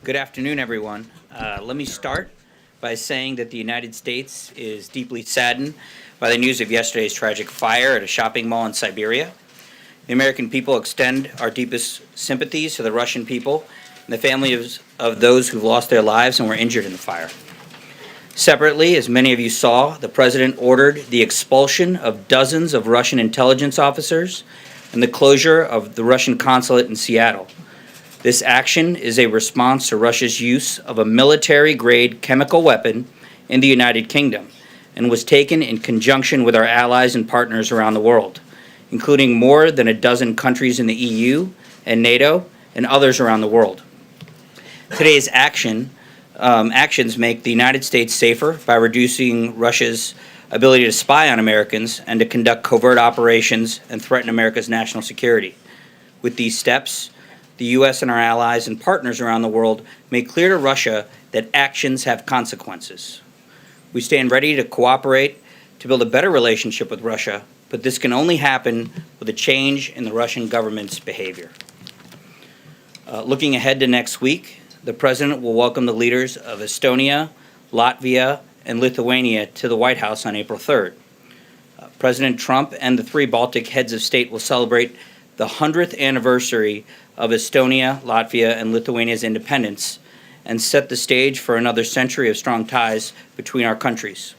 Good afternoon, everyone. Let me start by saying that the United States is deeply saddened by the news of yesterday's tragic fire at a shopping mall in Siberia. The American people extend our deepest sympathies to the Russian people and the families of those who lost their lives and were injured in the fire. Separately, as many of you saw, the President ordered the expulsion of dozens of Russian intelligence officers and the closure of the Russian consulate in Seattle. This action is a response to Russia's use of a military-grade chemical weapon in the United Kingdom and was taken in conjunction with our allies and partners around the world, including more than a dozen countries in the EU and NATO and others around the world. Today's actions make the United States safer by reducing Russia's ability to spy on Americans and to conduct covert operations and threaten America's national security. With these steps, the U.S. and our allies and partners around the world make clear to Russia that actions have consequences. We stand ready to cooperate to build a better relationship with Russia, but this can only happen with a change in the Russian government's behavior. Looking ahead to next week, the President will welcome the leaders of Estonia, Latvia, and Lithuania to the White House on April 3rd. President Trump and the three Baltic heads of state will celebrate the 100th anniversary of Estonia, Latvia, and Lithuania's independence and set the stage for another century of strong ties between our countries.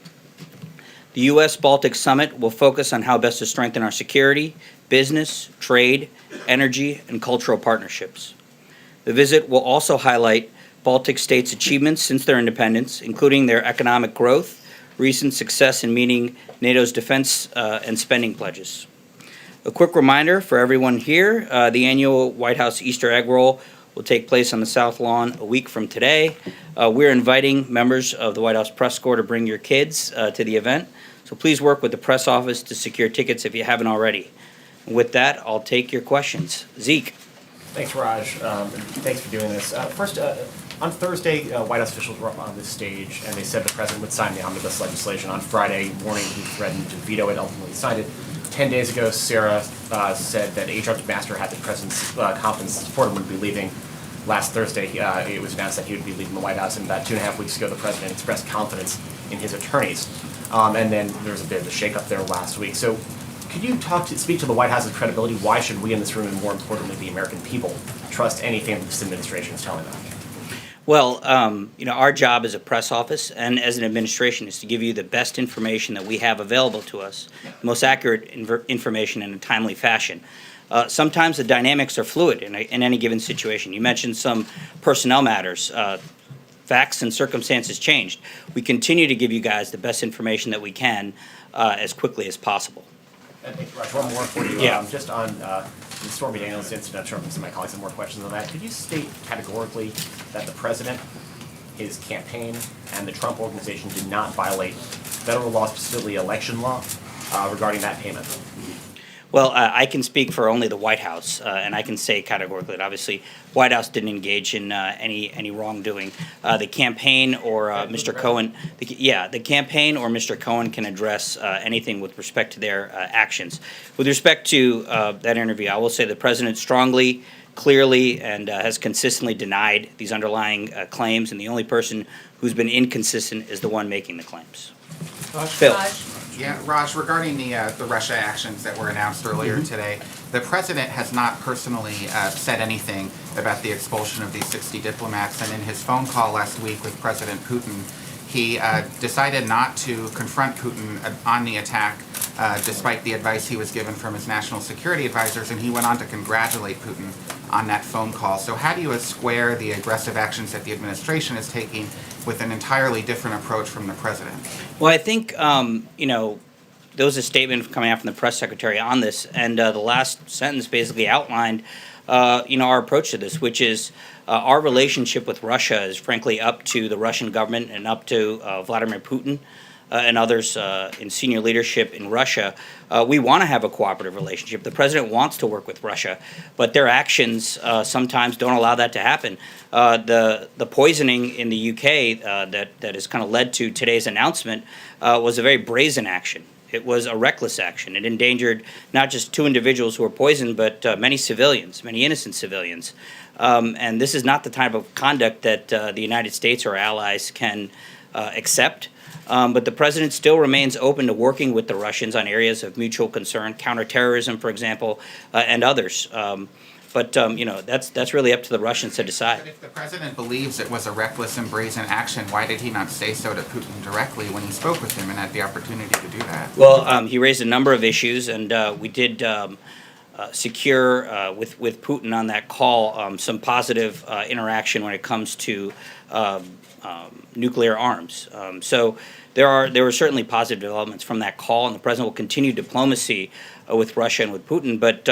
The U.S.-Baltic Summit will focus on how best to strengthen our security, business, trade, energy, and cultural partnerships. The visit will also highlight Baltic states' achievements since their independence, including their economic growth, recent success in meeting NATO's defense and spending pledges. A quick reminder for everyone here, the annual White House Easter egg roll will take place on the South Lawn a week from today. We're inviting members of the White House press corps to bring your kids to the event, so please work with the press office to secure tickets if you haven't already. And with that, I'll take your questions. Zeke. Thanks, Raj, and thanks for doing this. First, on Thursday, White House officials were up on this stage, and they said the president would sign the omnibus legislation. On Friday morning, he threatened to veto it, ultimately signed it. 10 days ago, Sarah said that HR Master had the president's confidence and support and would be leaving. Last Thursday, it was announced that he would be leaving the White House, and about 2.5 weeks ago, the president expressed confidence in his attorneys. And then there was a bit of a shakeup there last week. So could you speak to the White House's credibility? Why should we in this room, and more importantly, the American people, trust anything that this administration is telling them? Well, our job as a press office and as an administration is to give you the best information that we have available to us, the most accurate information in a timely fashion. Sometimes the dynamics are fluid in any given situation. You mentioned some personnel matters. Facts and circumstances changed. We continue to give you guys the best information that we can as quickly as possible. Thank you, Raj. One more for you. Yeah. Just on the Stormy Daniels incident, I'm sure some of my colleagues have more questions on that. Could you state categorically that the president, his campaign, and the Trump organization did not violate federal law, specifically election law, regarding that payment? Well, I can speak for only the White House, and I can say categorically that obviously White House didn't engage in any wrongdoing. The campaign or Mr. Cohen, the campaign or Mr. Cohen can address anything with respect to their actions. With respect to that interview, I will say the president strongly, clearly, and has consistently denied these underlying claims, and the only person who's been inconsistent is the one making the claims. Phil. Yeah, Raj, regarding the Russia actions that were announced earlier today, the president has not personally said anything about the expulsion of these 60 diplomats, and in his phone call last week with President Putin, he decided not to confront Putin on the attack, despite the advice he was given from his national security advisors, and he went on to congratulate Putin on that phone call. So how do you square the aggressive actions that the administration is taking with an entirely different approach from the president? Well, I think, there was a statement coming out from the press secretary on this, and the last sentence basically outlined, our approach to this, which is our relationship with Russia is frankly up to the Russian government and up to Vladimir Putin and others in senior leadership in Russia. We want to have a cooperative relationship. The president wants to work with Russia, but their actions sometimes don't allow that to happen. The poisoning in the UK that has kind of led to today's announcement was a very brazen action. It was a reckless action. It endangered not just two individuals who were poisoned, but many civilians, many innocent civilians. And this is not the type of conduct that the United States or allies can accept. But the president still remains open to working with the Russians on areas of mutual concern, counterterrorism, for example, and others. But that's really up to the Russians to decide. But if the president believes it was a reckless and brazen action, why did he not say so to Putin directly when he spoke with him and had the opportunity to do that? Well, he raised a number of issues, and we did secure with Putin on that call some positive interaction when it comes to nuclear arms. So there were certainly positive developments from that call, and the president will continue diplomacy with Russia and with Putin. But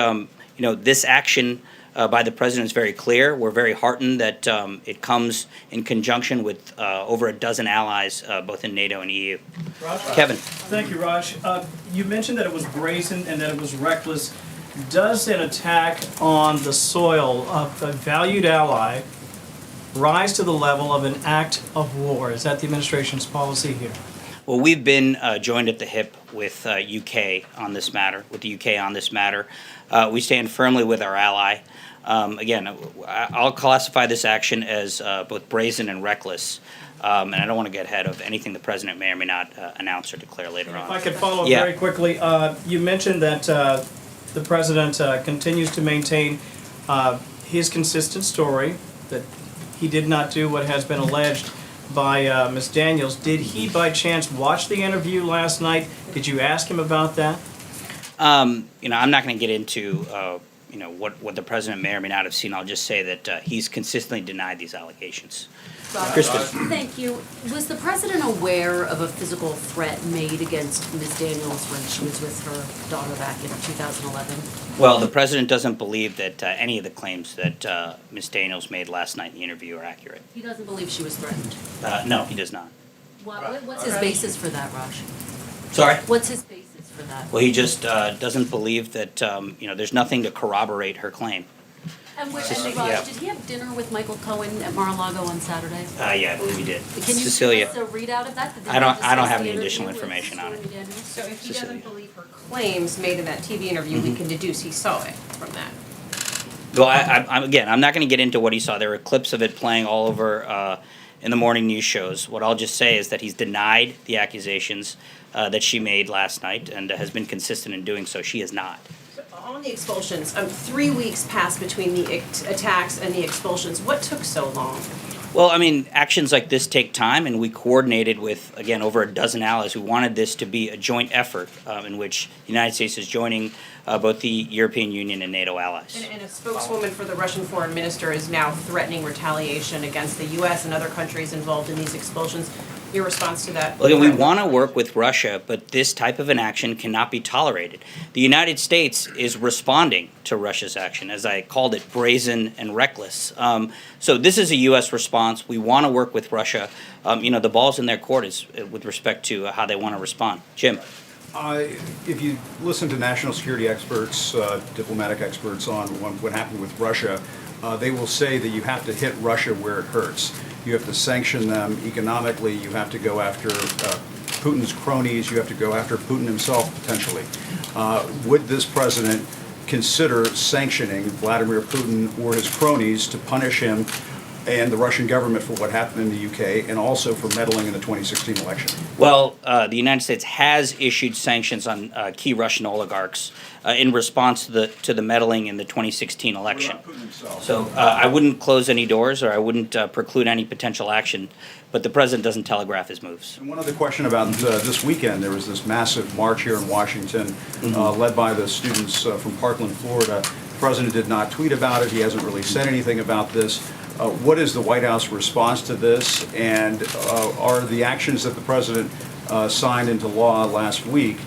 this action by the president is very clear. We're very heartened that it comes in conjunction with over a dozen allies, both in NATO and EU. Raj? Kevin. Thank you, Raj. You mentioned that it was brazen and that it was reckless. Does an attack on the soil of a valued ally rise to the level of an act of war? Is that the administration's policy here? Well, we've been joined at the hip with UK on this matter, with the UK on this matter. We stand firmly with our ally. Again, I'll classify this action as both brazen and reckless, and I don't want to get ahead of anything the president may or may not announce or declare later on. If I could follow up Yeah. very quickly, you mentioned that the president continues to maintain his consistent story, that he did not do what has been alleged by Ms. Daniels. Did he by chance watch the interview last night? Did you ask him about that? I'm not going to get into what the president may or may not have seen. I'll just say that he's consistently denied these allegations. Kristen. Thank you. Was the president aware of a physical threat made against Ms. Daniels when she was with her daughter back in 2011? Well, the president doesn't believe that any of the claims that Ms. Daniels made last night in the interview are accurate. He doesn't believe she was threatened. No, he does not. What's his basis for that, Raj? Sorry? What's his basis for that? Well, he just doesn't believe that, there's nothing to corroborate her claim. And Raj, yeah. did he have dinner with Michael Cohen at Mar-a-Lago on Saturday? Yeah, I believe he did. Can you Cecilia. give us a readout of that? Did I don't they have discuss any the additional interview with information on it. Stormy Daniels? So if he Cecilia. doesn't believe her claims made in that TV interview, we can deduce he saw it from that. Well, I'm not going to get into what he saw. There were clips of it playing all over in the morning news shows. What I'll just say is that he's denied the accusations that she made last night and has been consistent in doing so. She has not. On the expulsions, 3 weeks passed between the attacks and the expulsions. What took so long? Well, actions like this take time, and we coordinated with, again, over a dozen allies. We wanted this to be a joint effort in which the United States is joining both the European Union and NATO allies. And a spokeswoman for the Russian foreign minister is now threatening retaliation against the U.S. and other countries involved in these expulsions. Your response to that? Well, again, we want to work with Russia, but this type of an action cannot be tolerated. The United States is responding to Russia's action, as I called it, brazen and reckless. So this is a U.S. response. We want to work with Russia. The ball's in their court with respect to how they want to respond. Jim. If you listen to national security experts, diplomatic experts on what happened with Russia, they will say that you have to hit Russia where it hurts. You have to sanction them economically. You have to go after Putin's cronies. You have to go after Putin himself, potentially. Would this president consider sanctioning Vladimir Putin or his cronies to punish him and the Russian government for what happened in the UK and also for meddling in the 2016 election? Well, the United States has issued sanctions on key Russian oligarchs in response to the meddling in the 2016 election. What about Putin himself? So I wouldn't close any doors, or I wouldn't preclude any potential action, but the president doesn't telegraph his moves. And one other question about this weekend. There was this massive march here in Washington led by the students from Parkland, Florida. The president did not tweet about it. He hasn't really said anything about this. What is the White House response to this, and are the actions that the president signed into law last week,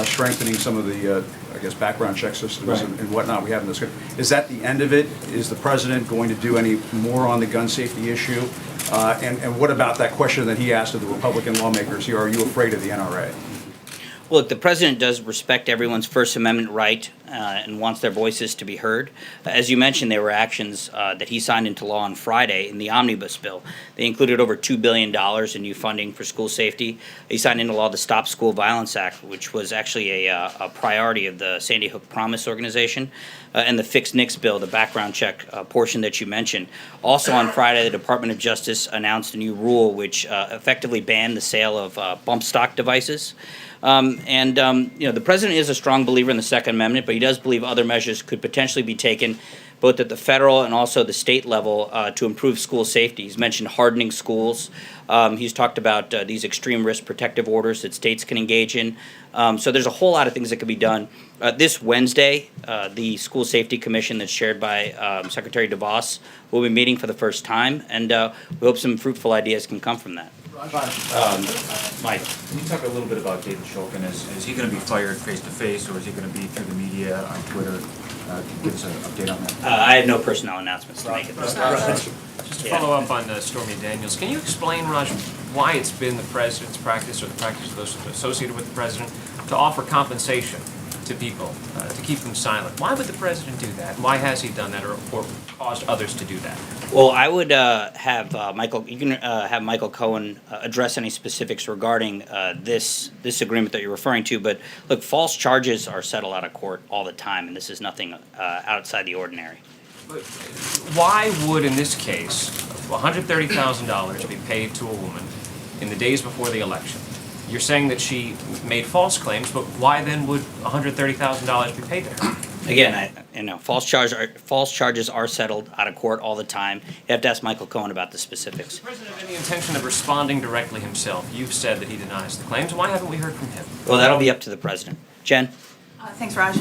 strengthening some of the, background check systems and whatnot we have in this country, is that the end of it? Is the president going to do any more on the gun safety issue? And what about that question that he asked of the Republican lawmakers here, are you afraid of the NRA? Look, the president does respect everyone's First Amendment right and wants their voices to be heard. As you mentioned, there were actions that he signed into law on Friday in the omnibus bill. They included over $2 billion in new funding for school safety. He signed into law the Stop School Violence Act, which was actually a priority of the Sandy Hook Promise organization, and the Fix NICS bill, the background check portion that you mentioned. Also on Friday, the Department of Justice announced a new rule which effectively banned the sale of bump stock devices. The president is a strong believer in the Second Amendment, but he does believe other measures could potentially be taken both at the federal and also the state level to improve school safety. He's mentioned hardening schools. He's talked about these extreme risk protective orders that states can engage in. So there's a whole lot of things that could be done. This Wednesday, the School Safety Commission that's chaired by Secretary DeVos will be meeting for the first time, and we hope some fruitful ideas can come from that. Mike. Can you talk a little bit about David Shulkin? Is he going to be fired face-to-face, or is he going to be through the media on Twitter? Give us an update on that. I have no personnel announcements to make at this time. Just to follow up on Stormy Daniels, can you explain, Raj, why it's been the president's practice or the practice of those associated with the president to offer compensation to people, to keep them silent? Why would the president do that? Why has he done that or caused others to do that? Well, I would have Michael. You can have Michael Cohen address any specifics regarding this agreement that you're referring to. But look, false charges are settled out of court all the time, and this is nothing outside the ordinary. But why would, in this case, $130,000 be paid to a woman in the days before the election? You're saying that she made false claims, but why then would $130,000 be paid to her? Again, false charges are settled out of court all the time. You have to ask Michael Cohen about the specifics. Does the president have any intention of responding directly himself? You've said that he denies the claims. Why haven't we heard from him? Well, that'll be up to the president. Jen? Thanks, Raj.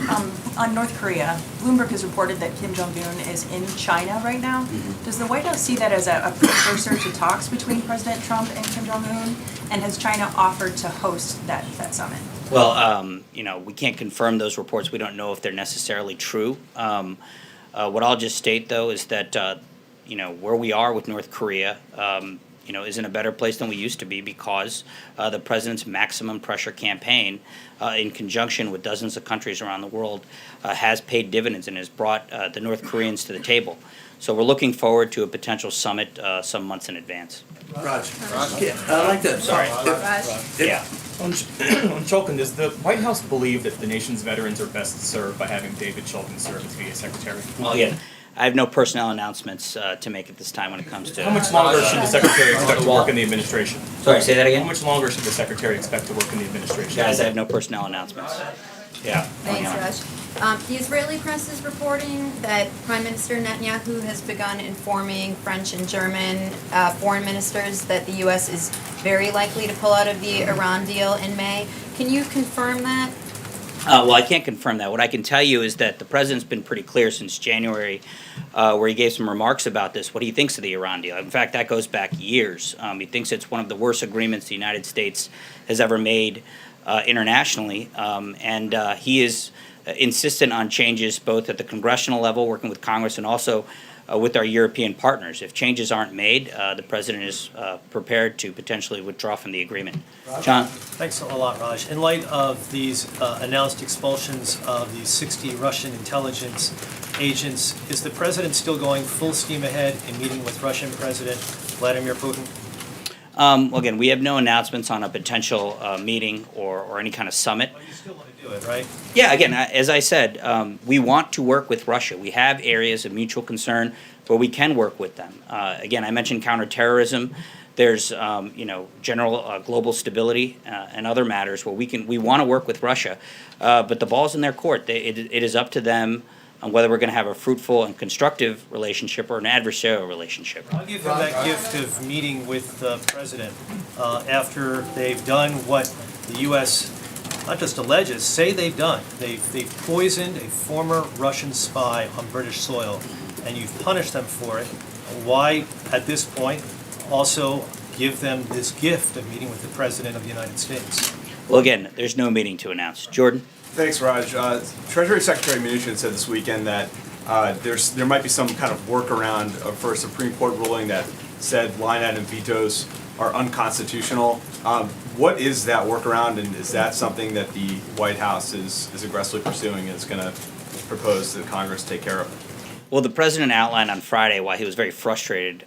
On North Korea, Bloomberg has reported that Kim Jong-un is in China right now. Mm-hmm. Does the White House see that as a precursor to talks between President Trump and Kim Jong-un? And has China offered to host that summit? Well, we can't confirm those reports. We don't know if they're necessarily true. What I'll just state, though, is that, where we are with North Korea, is in a better place than we used to be because the president's maximum pressure campaign, in conjunction with dozens of countries around the world, has paid dividends and has brought the North Koreans to the table. So we're looking forward to a potential summit some months in advance. Raj. Yeah, I'd like to. Sorry. Yeah. On Shulkin, does the White House believe that the nation's veterans are best served by having David Shulkin serve as VA Secretary? Well, again, I have no personnel announcements to make at this time when it comes to. How much longer should the Secretary expect to work in the administration? Sorry, say that How again? much longer should the Secretary expect to work in the administration? Guys, I have no personnel announcements. Yeah. Thanks, Raj. The Israeli press is reporting that Prime Minister Netanyahu has begun informing French and German foreign ministers that the U.S. is very likely to pull out of the Iran deal in May. Can you confirm that? Well, I can't confirm that. What I can tell you is that the president's been pretty clear since January, where he gave some remarks about this, what he thinks of the Iran deal. In fact, that goes back years. He thinks it's one of the worst agreements the United States has ever made internationally, and he is insistent on changes both at the congressional level, working with Congress, and also with our European partners. If changes aren't made, the president is prepared to potentially withdraw from the agreement. John? Thanks a lot, Raj. In light of these announced expulsions of these 60 Russian intelligence agents, is the president still going full steam ahead in meeting with Russian President Vladimir Putin? Well, again, we have no announcements on a potential meeting or any kind of summit. Well, you still want to do it, right? Yeah, again, as I said, we want to work with Russia. We have areas of mutual concern where we can work with them. Again, I mentioned counterterrorism. There's, general global stability and other matters where we want to work with Russia. But the ball's in their court. It is up to them on whether we're going to have a fruitful and constructive relationship or an adversarial relationship. I'll give them that gift of meeting with the president after they've done what the U.S. not just alleges, say they've done. They've poisoned a former Russian spy on British soil, and you've punished them for it. Why, at this point, also give them this gift of meeting with the President of the United States? Well, again, there's no meeting to announce. Jordan? Thanks, Raj. Treasury Secretary Mnuchin said this weekend that there might be some kind of workaround for a Supreme Court ruling that said line item vetoes are unconstitutional. What is that workaround, and is that something that the White House is aggressively pursuing and is going to propose that Congress take care of? Well, the president outlined on Friday why he was very frustrated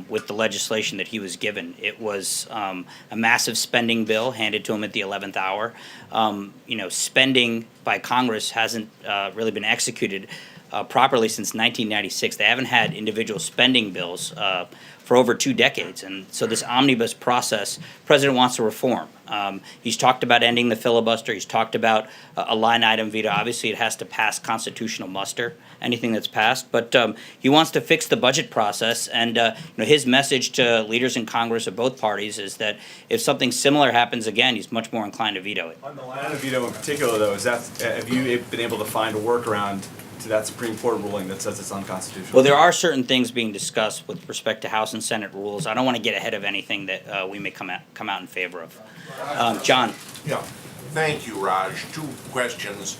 with the legislation that he was given. It was a massive spending bill handed to him at the 11th hour. Spending by Congress hasn't really been executed properly since 1996. They haven't had individual spending bills for over 2 decades. And so this omnibus process, President wants to reform. He's talked about ending the filibuster. He's talked about a line item veto. Obviously, it has to pass constitutional muster, anything that's passed. But he wants to fix the budget process. And his message to leaders in Congress of both parties is that if something similar happens again, he's much more inclined to veto it. On the line item veto in particular, though, have you been able to find a workaround to that Supreme Court ruling that says it's unconstitutional? Well, there are certain things being discussed with respect to House and Senate rules. I don't want to get ahead of anything that we may come out in favor of. John. Yeah, thank you, Raj. 2 questions.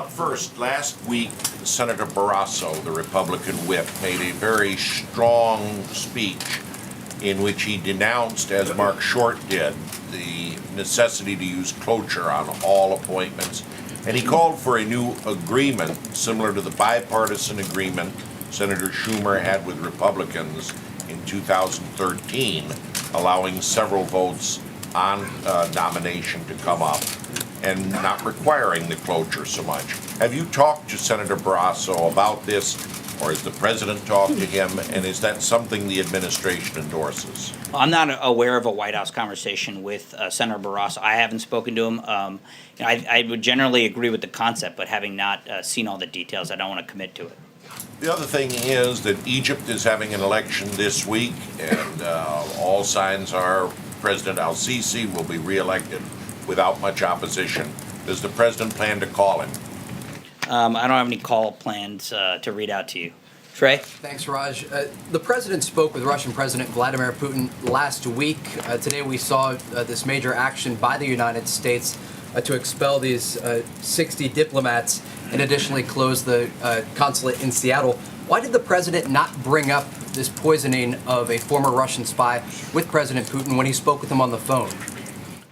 First, last week, Senator Barrasso, the Republican whip, made a very strong speech in which he denounced, as Mark Short did, the necessity to use cloture on all appointments. And he called for a new agreement similar to the bipartisan agreement Senator Schumer had with Republicans in 2013, allowing several votes on nomination to come up and not requiring the cloture so much. Have you talked to Senator Barrasso about this, or has the president talked to him, and is that something the administration endorses? I'm not aware of a White House conversation with Senator Barrasso. I haven't spoken to him. I would generally agree with the concept, but having not seen all the details, I don't want to commit to it. The other thing is that Egypt is having an election this week, and all signs are President al-Sisi will be reelected without much opposition. Does the president plan to call him? I don't have any call plans to read out to you. Trey? Thanks, Raj. The president spoke with Russian President Vladimir Putin last week. Today we saw this major action by the United States to expel these 60 diplomats and additionally close the consulate in Seattle. Why did the president not bring up this poisoning of a former Russian spy with President Putin when he spoke with him on the phone?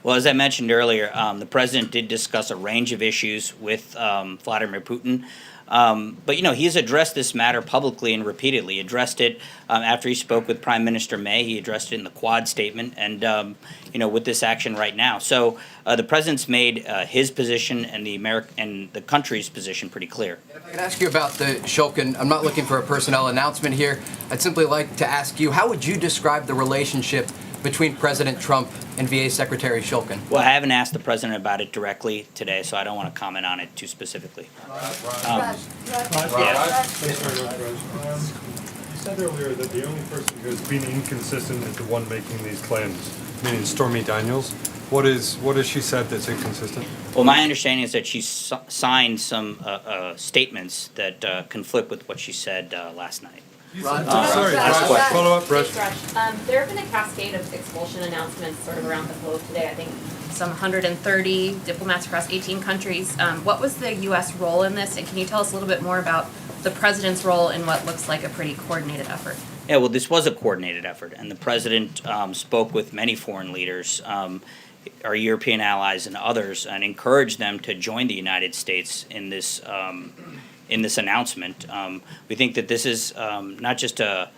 Well, as I mentioned earlier, the president did discuss a range of issues with Vladimir Putin. But, he's addressed this matter publicly and repeatedly. He addressed it after he spoke with Prime Minister May. He addressed it in the Quad statement and, with this action right now. So the president's made his position and the country's position pretty clear. If I could ask you about the Shulkin, I'm not looking for a personnel announcement here. I'd simply like to ask you, how would you describe the relationship between President Trump and VA Secretary Shulkin? Well, I haven't asked the president about it directly today, so I don't want to comment on it too specifically. You said earlier that the only person who has been inconsistent is the one making these claims, meaning Stormy Daniels. What is she said that's inconsistent? Well, my understanding is that she signed some statements that conflict with what she said last night. Follow up, Raj. There have been a cascade of expulsion announcements sort of around the globe today. I think some 130 diplomats across 18 countries. What was the U.S. role in this, and can you tell us a little bit more about the president's role in what looks like a pretty coordinated effort? Yeah, well, this was a coordinated effort, and the president spoke with many foreign leaders, our European allies and others, and encouraged them to join the United States in this announcement. We think that this is not just an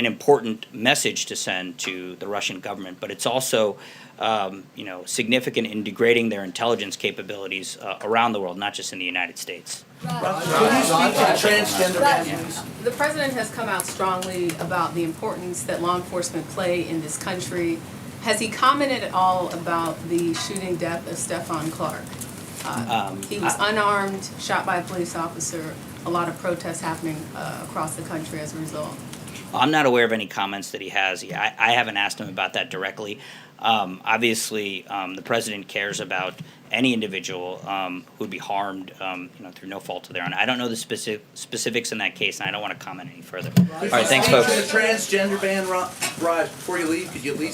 important message to send to the Russian government, but it's also significant in degrading their intelligence capabilities around the world, not just in the United States. The president has come out strongly about the importance that law enforcement play in this country. Has he commented at all about the shooting death of Stephon Clark? He was unarmed, shot by a police officer. A lot of protests happening across the country as a result. I'm not aware of any comments that he has. I haven't asked him about that directly. Obviously, the president cares about any individual who'd be harmed, through no fault of their own. I don't know the specifics in that case, and I don't want to comment any further. All right, thanks, folks. The transgender ban, Raj, before you leave, could you at least